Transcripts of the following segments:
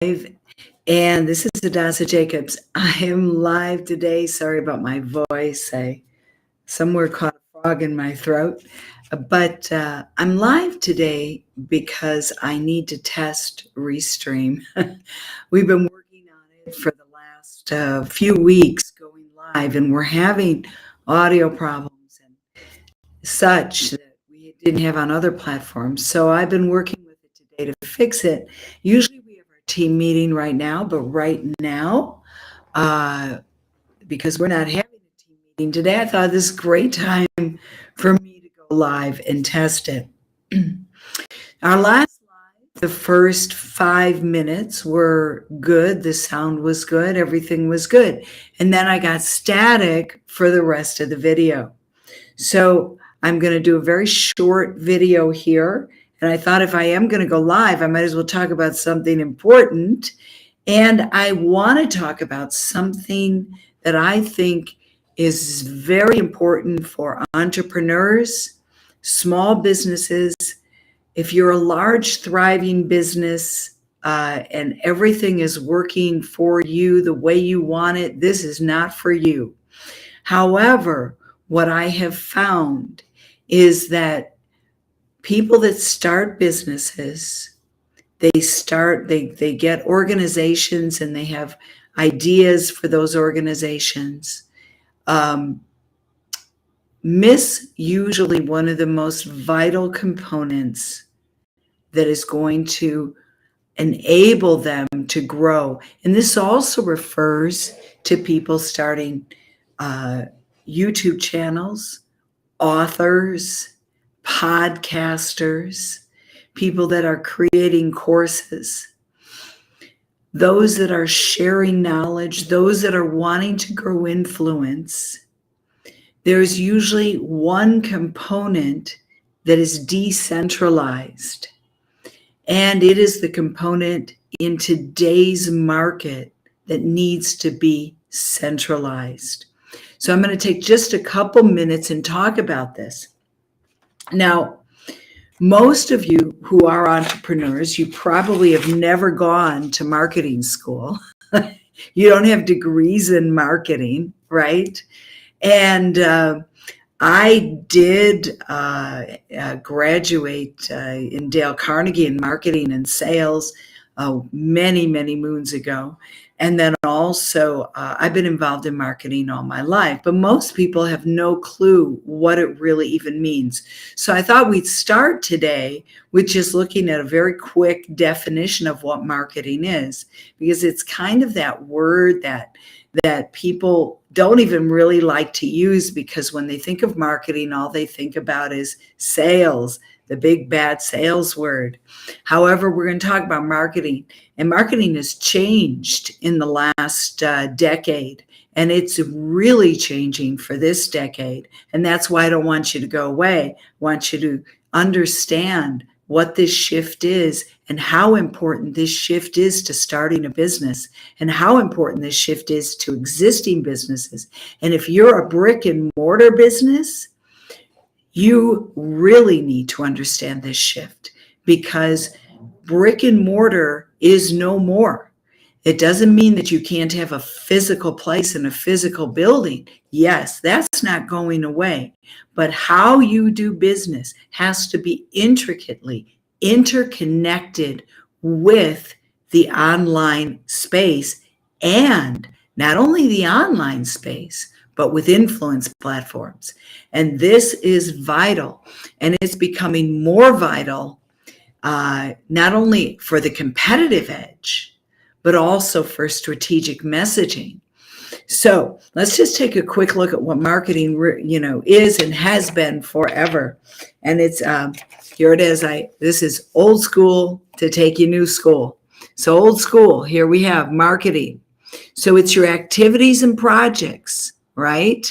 And this is Hadassah Jacobs. I am live today. Sorry about my voice. I somewhere caught a frog in my throat. But I'm live today because I need to test Restream. We've been working on it for the last few weeks going live, and we're having audio problems and such that we didn't have on other platforms. So I've been working with it today to fix it. Usually we have our team meeting right now, but right now, because we're not having a team meeting today, I thought this is a great time for me to go live and test it. Our last live, the first 5 minutes were good. The sound was good. Everything was good. And then I got static for the rest of the video. So I'm going to do a very short video here. And I thought if I am going to go live, I might as well talk about something important. And I want to talk about something that I think is very important for entrepreneurs, small businesses. If you're a large, thriving business and everything is working for you the way you want it, this is not for you. However, what I have found is that people that start businesses, they get organizations and they have ideas for those organizations, miss usually one of the most vital components that is going to enable them to grow. And this also refers to people starting YouTube channels, authors, podcasters, people that are creating courses, those that are sharing knowledge, those that are wanting to grow influence. There's usually one component that is decentralized, and it is the component in today's market that needs to be centralized. So I'm going to take just a couple minutes and talk about this. Now, most of you who are entrepreneurs, you probably have never gone to marketing school. You don't have degrees in marketing, right? And I did graduate in Dale Carnegie in marketing and sales many, many moons ago. And then also, I've been involved in marketing all my life, but most people have no clue what it really even means. So I thought we'd start today with just looking at a very quick definition of what marketing is, because it's kind of that word that people don't even really like to use, because when they think of marketing, all they think about is sales, the big bad sales word. However, we're going to talk about marketing, and marketing has changed in the last decade, and it's really changing for this decade. And that's why I don't want you to go away. I want you to understand what this shift is and how important this shift is to starting a business, and how important this shift is to existing businesses. And if you're a brick and mortar business, you really need to understand this shift, because brick and mortar is no more. It doesn't mean that you can't have a physical place and a physical building. Yes, that's not going away. But how you do business has to be intricately interconnected with the online space, and not only the online space, but with influence platforms. And this is vital, and it's becoming more vital, not only for the competitive edge, but also for strategic messaging. So let's just take a quick look at what marketing, is and has been forever. And it's here it is. This is old school to take you new school. So old school, here we have marketing. So it's your activities and projects, right?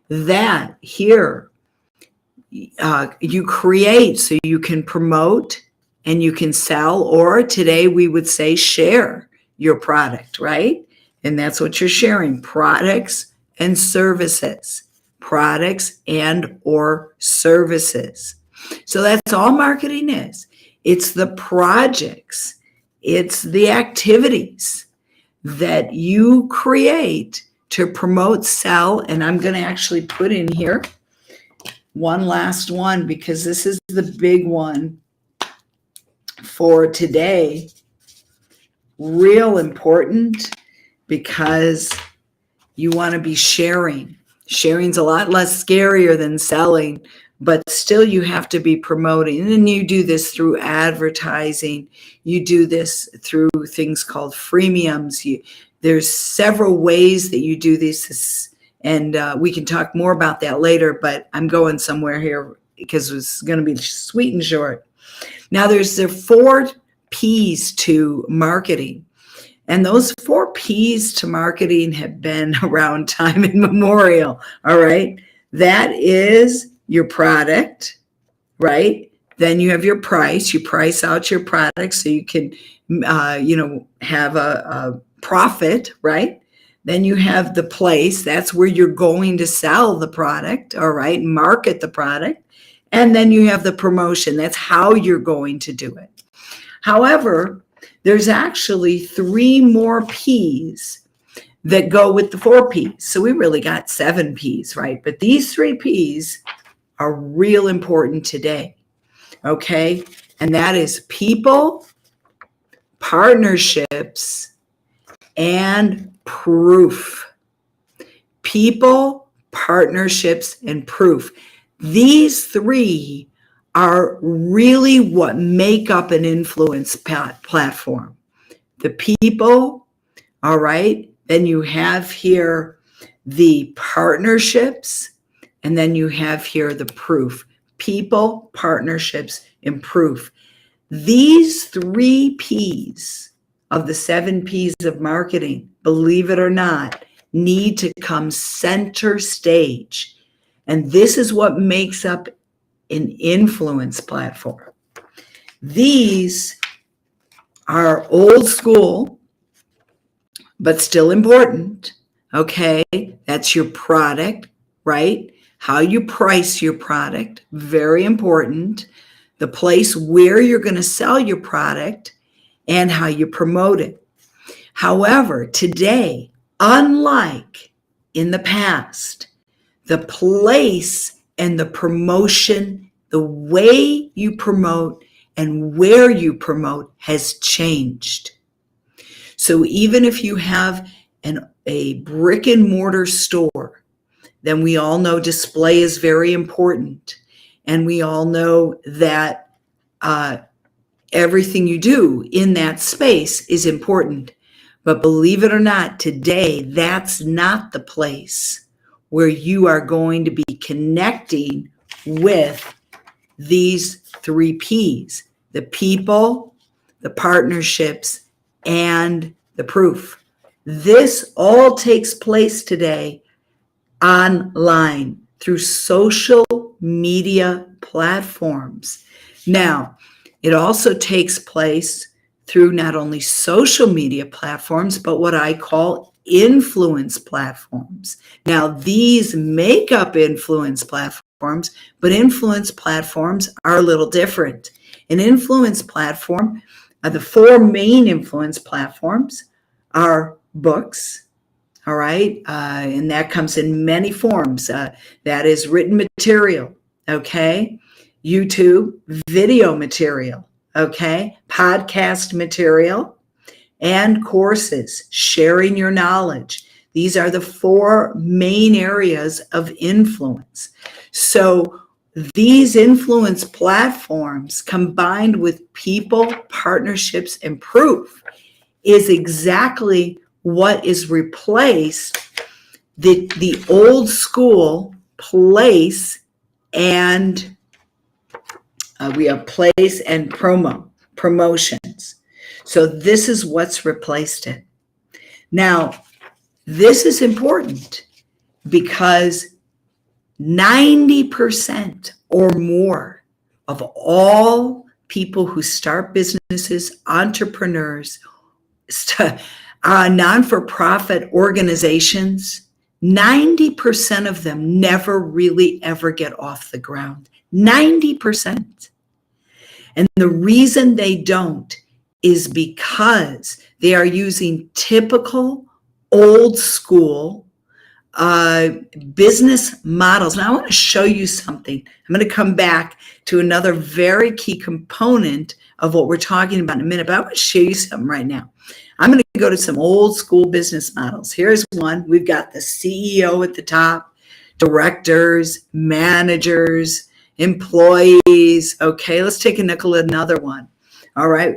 That here you create so you can promote and you can sell, or today we would say share your product, right? And that's what you're sharing, products and services, products and or services. So that's all marketing is. It's the projects It's the activities that you create to promote, sell, and I'm going to actually put in here one last one because this is the big one for today. Real important because you want to be sharing. Sharing's a lot less scarier than selling, but still you have to be promoting. And you do this through advertising. You do this through things called freemiums. There's several ways that you do this, and we can talk more about that later, but I'm going somewhere here because it's going to be sweet and short. Now, there are 4 P's to marketing. And those 4 P's to marketing have been around time immemorial, all right? That is your product, right? Then you have your price. You price out your product so you can, have a profit, right? Then you have the place. That's where you're going to sell the product, all right? Market the product. And then you have the promotion. That's how you're going to do it. However, there's actually 3 more P's that go with the 4 P's. So we really got 7 P's, right? But these 3 P's are real important today, okay? And that is people, partnerships, and proof. People, partnerships, and proof. These 3 are really what make up an influence platform. The people, all right? Then you have here the partnerships, and then you have here the proof. People, partnerships, and proof. These 3 P's of the 7 P's of marketing, believe it or not, need to come center stage. And this is what makes up an influence platform. These are old school, but still important, okay? That's your product, right? How you price your product, very important. The place where you're going to sell your product and how you promote it. However, today, unlike in the past, the place and the promotion, the way you promote and where you promote has changed. So even if you have a brick and mortar store, then we all know display is very important. And we all know that everything you do in that space is important. But believe it or not, today, that's not the place where you are going to be connecting with these 3 P's, the people, the partnerships, and the proof. This all takes place today online through social media platforms. Now, it also takes place through not only social media platforms, but what I call influence platforms. Now, these make up influence platforms, but influence platforms are a little different. An influence platform, the 4 main influence platforms are books, all right? And that comes in many forms. That is written material, okay? YouTube, video material, okay? Podcast material, and courses, sharing your knowledge. These are the 4 main areas of influence. So these influence platforms combined with people, partnerships, and proof is exactly what is replaced the old school place and we have place and promotions. So this is what's replaced it. Now, this is important because 90% or more of all people who start businesses, entrepreneurs, non-for-profit organizations, 90% of them never really ever get off the ground. 90%. And the reason they don't is because they are using typical old school business models. Now I want to show you something. I'm going to come back to another very key component of what we're talking about in a minute, but I want to show you something right now. I'm going to go to some old school business models. Here's one. We've got the CEO at the top, directors, managers, employees. Okay, let's take a look at another one. All right,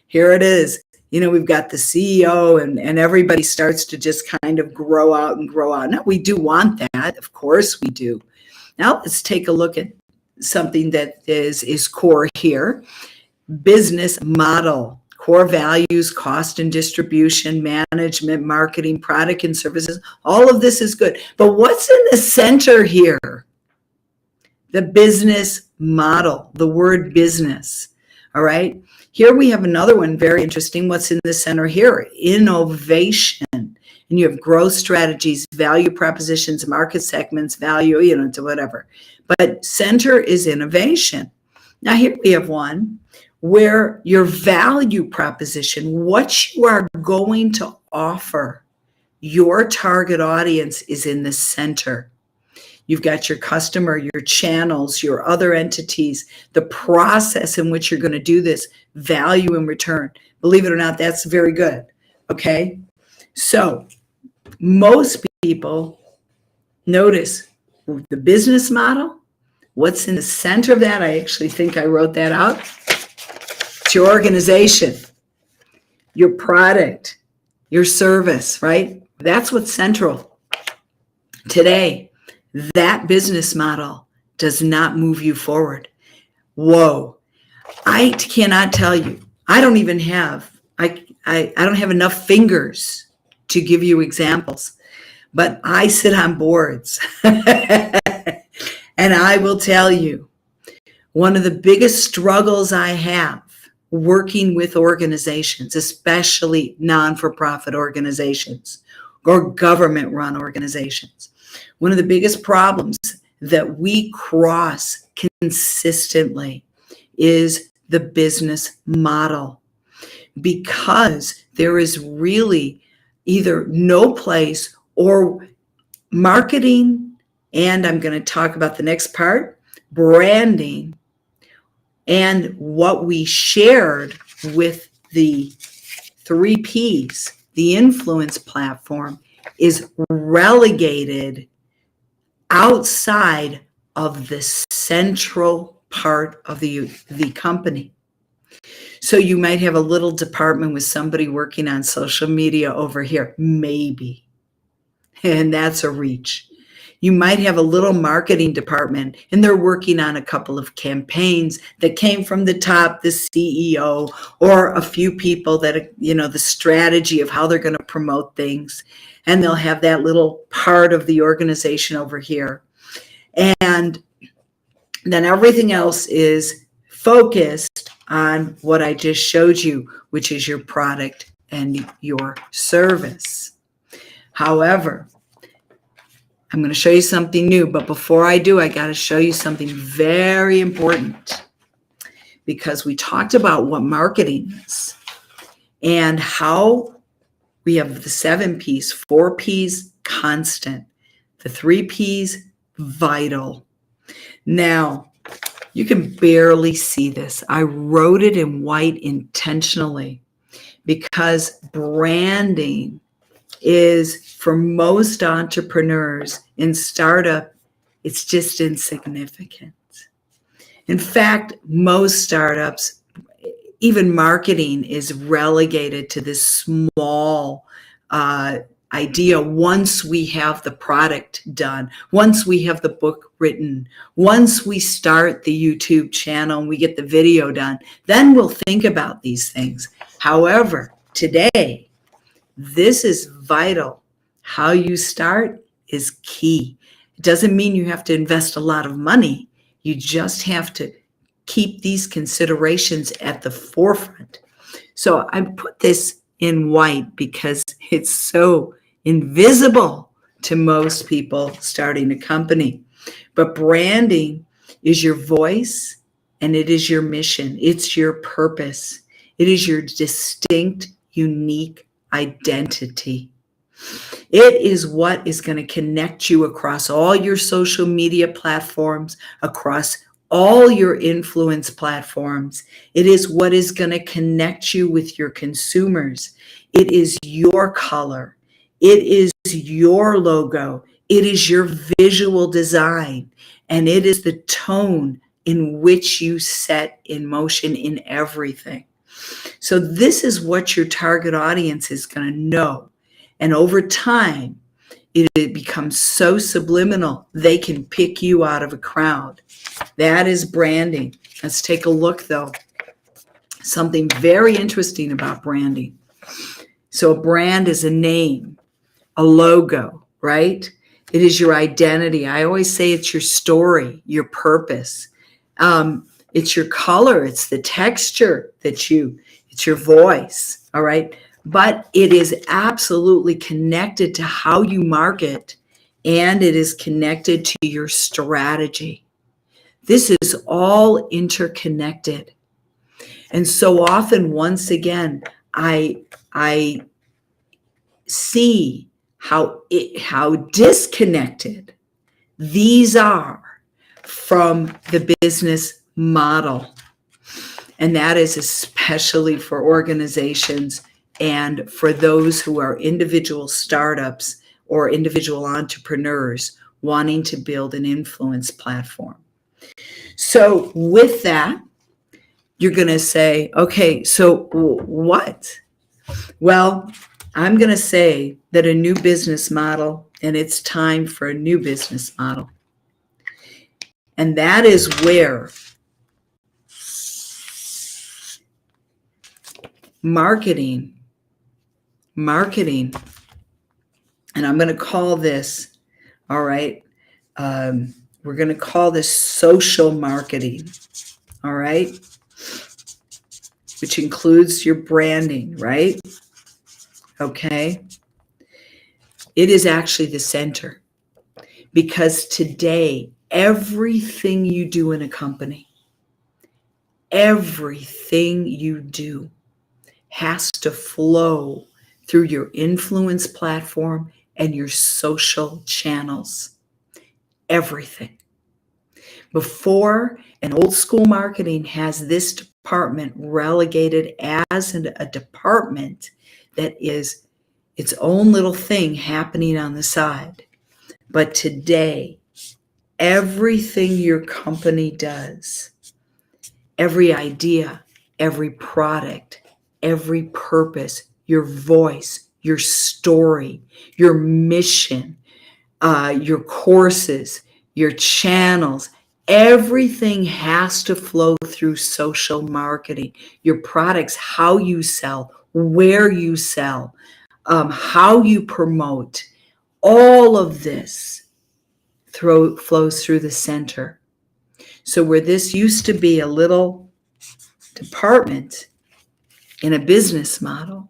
here it is. We've got the CEO and everybody starts to just kind of grow out and grow out. Now, we do want that. Of course we do. Now, let's take a look at something that is core here. Business model, core values, cost and distribution, management, marketing, product and services. All of this is good. But what's in the center here? The business model, the word business. All right. Here we have another one, very interesting. What's in the center here? Innovation. And you have growth strategies, value propositions, market segments, value, to whatever. But center is innovation. Now here we have one where your value proposition, what you are going to offer your target audience, is in the center. You've got your customer, your channels, your other entities, the process in which you're going to do this, value in return. Believe it or not, that's very good. Okay. So most people notice the business model. What's in the center of that? I actually think I wrote that out. It's your organization, your product, your service, right? That's what's central. Today, that business model does not move you forward. Whoa. I cannot tell you. I don't even have, I don't have enough fingers to give you examples, but I sit on boards and I will tell you, one of the biggest struggles I have working with organizations, especially non-for-profit organizations or government-run organizations, one of the biggest problems that we cross consistently is the business model, because there is really either no place or marketing, and I'm going to talk about the next part, branding, and what we shared with the 3 Ps, the influence platform, is relegated outside of the central part of the company. So you might have a little department with somebody working on social media over here, maybe, and that's a reach. You might have a little marketing department and they're working on a couple of campaigns that came from the top, the CEO, or a few people that, the strategy of how they're going to promote things. And they'll have that little part of the organization over here. And then everything else is focused on what I just showed you, which is your product and your service. However, I'm going to show you something new, but before I do, I got to show you something very important, because we talked about what marketing is and how we have the 7 Ps, 4 Ps, constant, the 3 Ps, vital. Now, you can barely see this. I wrote it in white intentionally because branding is, for most entrepreneurs in startup, it's just insignificant. In fact, most startups, even marketing is relegated to this small idea. Once we have the product done, once we have the book written, once we start the YouTube channel and we get the video done, then we'll think about these things. However, today, this is vital. How you start is key. It doesn't mean you have to invest a lot of money. You just have to keep these considerations at the forefront. So I put this in white because it's so invisible to most people starting a company. But branding is your voice and it is your mission. It's your purpose. It is your distinct, unique identity. It is what is going to connect you across all your social media platforms, across all your influence platforms. It is what is going to connect you with your consumers. It is your color. It is your logo. It is your visual design. And it is the tone in which you set in motion in everything. So this is what your target audience is going to know. And over time, it becomes so subliminal, they can pick you out of a crowd. That is branding. Let's take a look, though. Something very interesting about branding. So a brand is a name, a logo, right? It is your identity. I always say it's your story, your purpose. It's your color. It's the texture it's your voice, all right? But it is absolutely connected to how you market, and it is connected to your strategy. This is all interconnected. And so often, once again, I see how disconnected these are from the business model. And that is especially for organizations and for those who are individual startups or individual entrepreneurs wanting to build an influence platform. So with that, you're going to say, okay, so what? Well, I'm going to say that a new business model, and it's time for a new business model. And that is where marketing, and I'm going to call this, all right, we're going to call this social marketing, all right, which includes your branding, right? Okay. It is actually the center, because today, everything you do in a company, everything you do has to flow through your influence platform and your social channels. Everything. Before, an old school marketing has this department relegated as a department that is its own little thing happening on the side. But today, everything your company does, every idea, every product, every purpose, your voice, your story, your mission, your courses, your channels, everything has to flow through social marketing. Your products, how you sell, where you sell, how you promote, all of this flows through the center. So where this used to be a little department in a business model,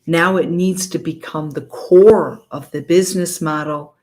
now it needs to become the core of the business model,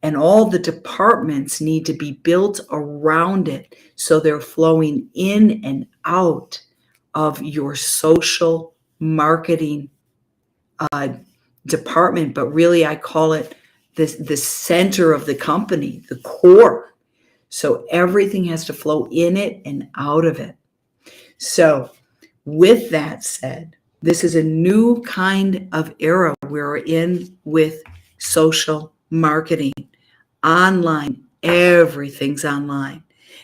and all the departments need to be built around it so they're flowing in and out of your social marketing department. But really, I call it the center of the company, the core. So everything has to flow in it and out of it. So with that said, this is a new kind of era we're in with social marketing. Online, everything's online.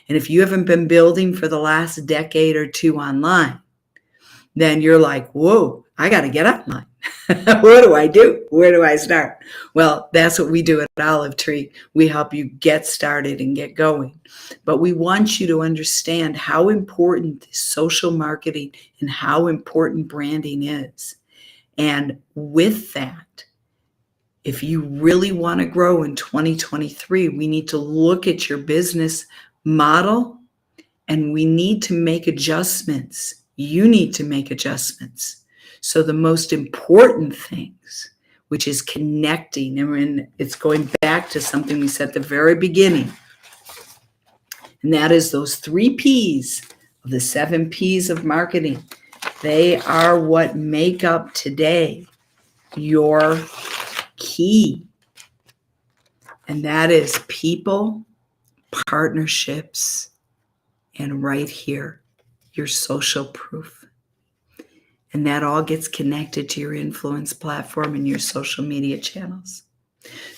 And if you haven't been building for the last decade or two online, then you're like, whoa, I got to get online. What do I do? Where do I start? Well, that's what we do at Olive Tree. We help you get started and get going. But we want you to understand how important social marketing and how important branding is. And with that, if you really want to grow in 2023, we need to look at your business model, and we need to make adjustments. You need to make adjustments. So the most important things, which is connecting, and it's going back to something we said at the very beginning, and that is those 3 P's of the 7 P's of marketing. They are what make up today your key. And that is people, partnerships, and right here, your social proof. And that all gets connected to your influence platform and your social media channels.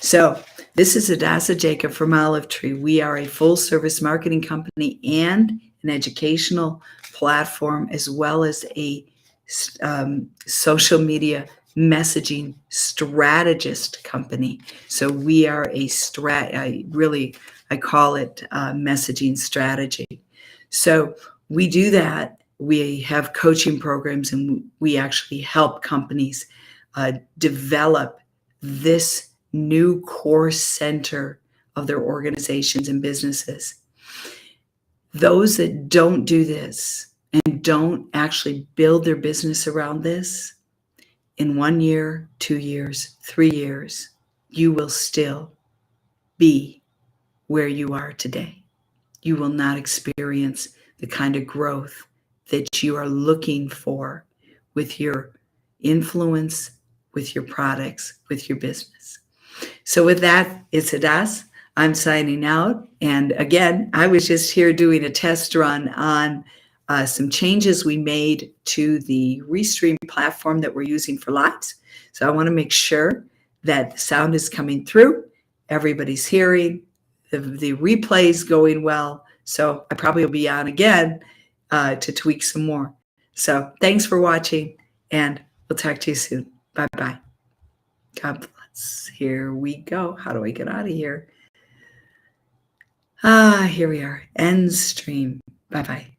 So this is Hadassah Jacob from Olive Tree. We are a full-service marketing company and an educational platform, as well as a social media messaging strategist company. So we are I call it messaging strategy. So we do that. We have coaching programs, and we actually help companies develop this new core center of their organizations and businesses. Those that don't do this and don't actually build their business around this, in 1 year, 2 years, 3 years, you will still be where you are today. You will not experience the kind of growth that you are looking for with your influence, with your products, with your business. So with that, it's Hadassah. I'm signing out. And again, I was just here doing a test run on some changes we made to the Restream platform that we're using for lives. So I want to make sure that the sound is coming through, everybody's hearing, the replay is going well. So I probably will be on again to tweak some more. So thanks for watching, and we'll talk to you soon. Bye-bye. God bless. Here we go. How do I get out of here? Here we are. End stream. Bye-bye.